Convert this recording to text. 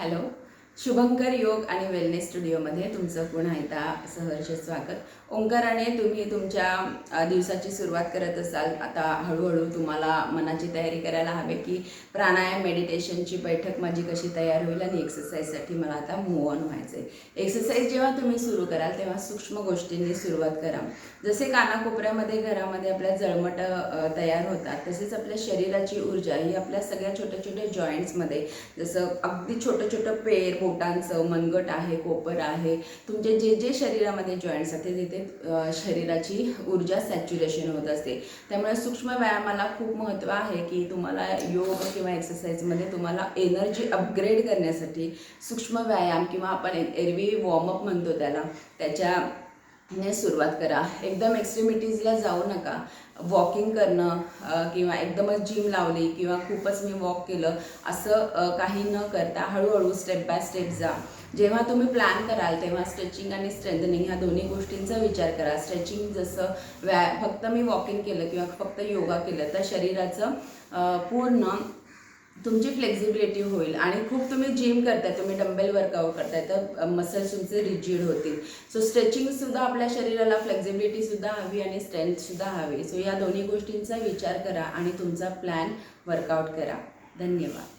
Hello, Shubhankar योग आणि wellness स्टुडिओमध्ये तुमचं पुन्हा एकदा सहर्ष स्वागत. ओंकाराने तुम्ही तुमच्या दिवसाची सुरुवात करत असाल. आता हळूहळू तुम्हाला मनाची तयारी करायला हवी की प्राणायाम मेडिटेशनची बैठक माझी कशी तयार होईल आणि एक्सरसाइजसाठी मला आता मूव ऑन व्हायचं आहे. एक्सरसाइज जेव्हा तुम्ही सुरू कराल तेव्हा सूक्ष्म गोष्टींनी सुरुवात करा. जसे कानाकोपऱ्यामध्ये घरामध्ये आपल्या जळमट तयार होतात, तसेच आपल्या शरीराची ऊर्जा ही आपल्या सगळ्या छोट्या छोट्या जॉईंट्समध्ये, जसं अगदी छोटं छोटं पेर, बोटांचं मनगट आहे, कोपर आहे, तुमचे जे जे शरीरामध्ये जॉईंट्स आहेत तिथे शरीराची ऊर्जा सॅच्युरेशन होत असते. त्यामुळे सूक्ष्म व्यायामाला खूप महत्त्व आहे की तुम्हाला योग किंवा एक्सरसाइजमध्ये तुम्हाला एनर्जी अपग्रेड करण्यासाठी सूक्ष्म व्यायाम किंवा आपण एरवी वॉर्मअप म्हणतो त्याने सुरुवात करा. एकदम एक्स्ट्रीमिटीजला जाऊ नका. वॉकिंग करणं किंवा एकदमच जिम लावली किंवा खूपच मी वॉक केलं असं काही न करता हळूहळू स्टेप बाय स्टेप जा. जेव्हा तुम्ही प्लॅन कराल तेव्हा स्ट्रेचिंग आणि स्ट्रेंथनिंग ह्या दोन्ही गोष्टींचा विचार करा. स्ट्रेचिंग जसं फक्त मी वॉकिंग केलं किंवा फक्त योगा केलं तर शरीराचं पूर्ण तुमची फ्लेक्झिबिलिटी होईल. आणि खूप तुम्ही जिम करताय, तुम्ही डंबेल वर्कआउट करताय तर मसल्स तुमचे रिजिड होतील. सो स्ट्रेचिंगसुद्धा आपल्या शरीराला फ्लेक्झिबिलिटीसुद्धा हवी आणि स्ट्रेंथसुद्धा हवी. सो या दोन्ही गोष्टींचा विचार करा आणि तुमचा प्लॅन वर्कआउट करा. धन्यवाद.